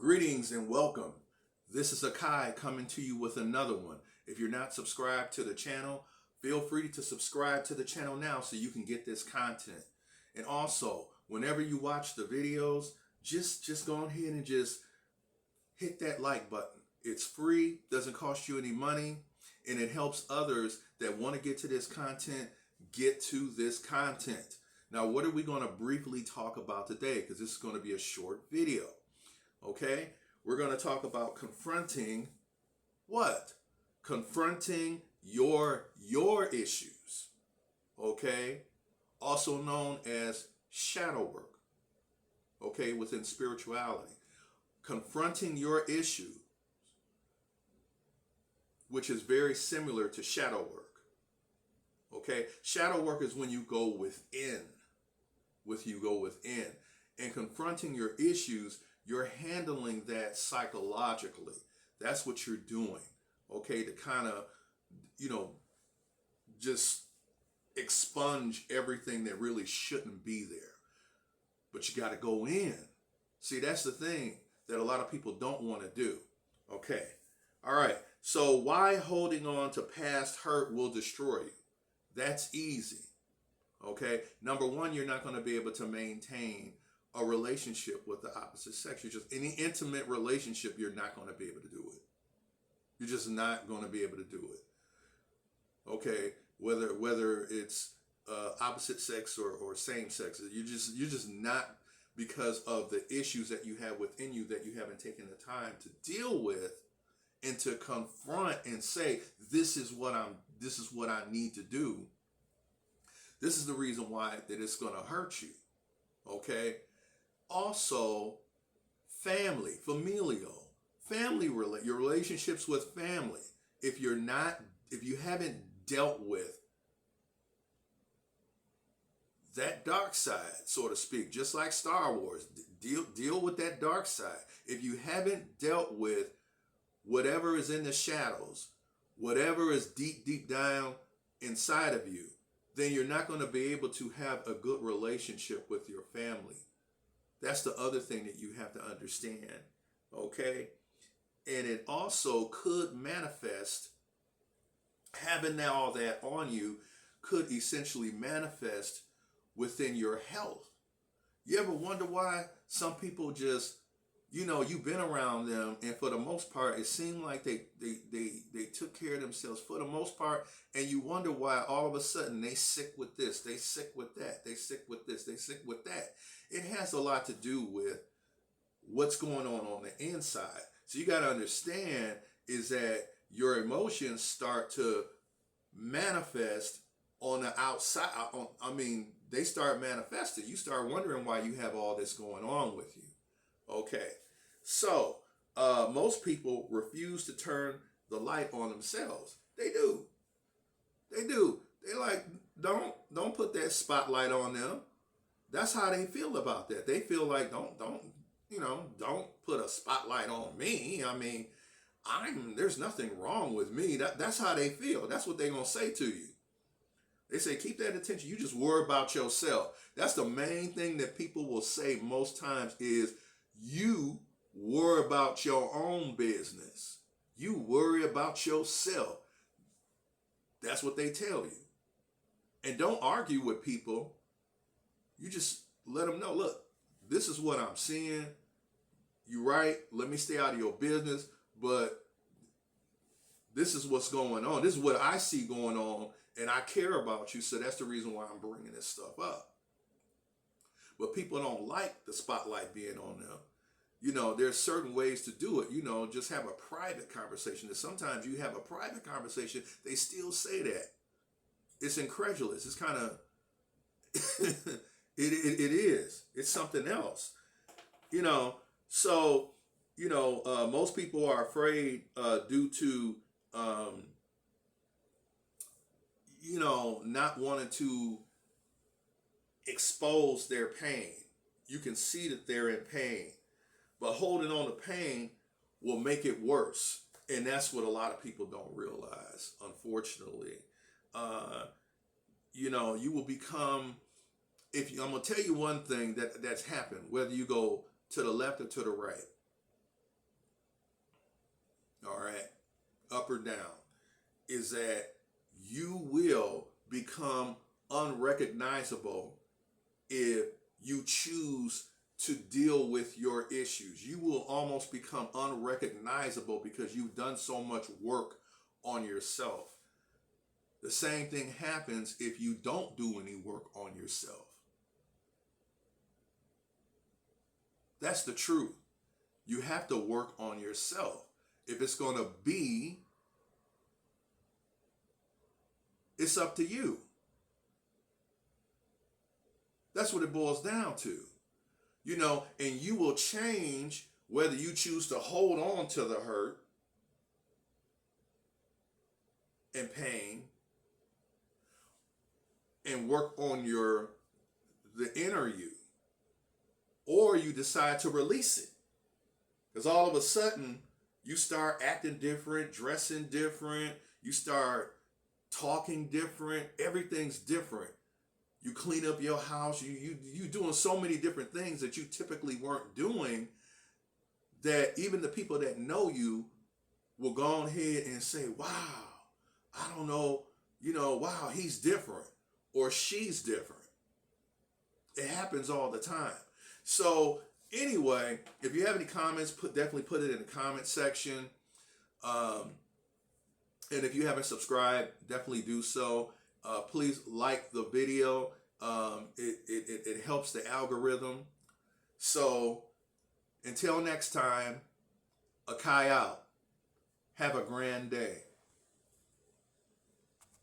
Greetings and welcome. This is Akai coming to you with another one. If you're not subscribed to the channel, feel free to subscribe to the channel now so you can get this content. And also, whenever you watch the videos, just go ahead and just hit that like button. It's free, doesn't cost you any money, and it helps others that want to get to this content get to this content. Now, what are we going to briefly talk about today? Because this is going to be a short video. Okay? We're going to talk about confronting what? Confronting your issues. Okay? Also known as shadow work. Okay? Within spirituality. Confronting your issues, which is very similar to shadow work. Okay? Shadow work is when you go within. And confronting your issues, you're handling that psychologically. That's what you're doing. Okay? To kind of, just expunge everything that really shouldn't be there. But you got to go in. See, that's the thing that a lot of people don't want to do. Okay. All right. So why holding on to past hurt will destroy you? That's easy. Okay. Number one, you're not going to be able to maintain a relationship with the opposite sex. You're just any intimate relationship, you're not going to be able to do it. You're just not going to be able to do it. Okay. Whether it's opposite sex or same sex, you're just not, because of the issues that you have within you that you haven't taken the time to deal with and to confront and say, this is what I need to do. This is the reason why that it's going to hurt you. Okay? Also, family, familial, your relationships with family. If you haven't dealt with that dark side, so to speak, just like Star Wars, deal with that dark side. If you haven't dealt with whatever is in the shadows, whatever is deep down inside of you, then you're not going to be able to have a good relationship with your family. That's the other thing that you have to understand. Okay? And it also could manifest, having all that on you could essentially manifest within your health. You ever wonder why some people just, you've been around them, and for the most part, it seemed like they took care of themselves for the most part, and you wonder why all of a sudden they sick with this, they sick with that, they sick with this, they sick with that. It has a lot to do with what's going on the inside. So you got to understand is that your emotions start to manifest on the outside. They start manifesting. You start wondering why you have all this going on with you. Okay. So, most people refuse to turn the light on themselves. They do. They like, don't put that spotlight on them. That's how they feel about that. They feel like, don't put a spotlight on me. There's nothing wrong with me. That's how they feel. That's what they're going to say to you. They say, keep that attention. You just worry about yourself. That's the main thing that people will say most times is, you worry about your own business. You worry about yourself. That's what they tell you. And don't argue with people. You just let them know, look, this is what I'm seeing. You're right. Let me stay out of your business. But this is what's going on. This is what I see going on. And I care about you. So that's the reason why I'm bringing this stuff up. But people don't like the spotlight being on them. There's certain ways to do it. Just have a private conversation. And sometimes you have a private conversation, they still say that. It's incredulous. It's kind of, it is. It's something else. So, most people are afraid due to, not wanting to expose their pain. You can see that they're in pain. But holding on to pain will make it worse. And that's what a lot of people don't realize, unfortunately. You will become, I'm going to tell you one thing that's happened, whether you go to the left or to the right. all right, up or down, is that you will become unrecognizable if you choose to deal with your issues. You will almost become unrecognizable because you've done so much work on yourself. The same thing happens if you don't do any work on yourself. That's the truth. You have to work on yourself. If it's going to be, it's up to you. That's what it boils down to. You know, and you will change whether you choose to hold on to the hurt and pain and work on the inner you, or you decide to release it. Because all of a sudden, you start acting different, dressing different, you start talking different, everything's different. You clean up your house, you doing so many different things that you typically weren't doing, that even the people that know you will go ahead and say, wow, I don't know, wow, he's different or she's different. It happens all the time. So anyway, if you have any comments, definitely put it in the comment section. And if you haven't subscribed, definitely do so. Please like the video. It helps the algorithm. So until next time, Akai out. Have a grand day.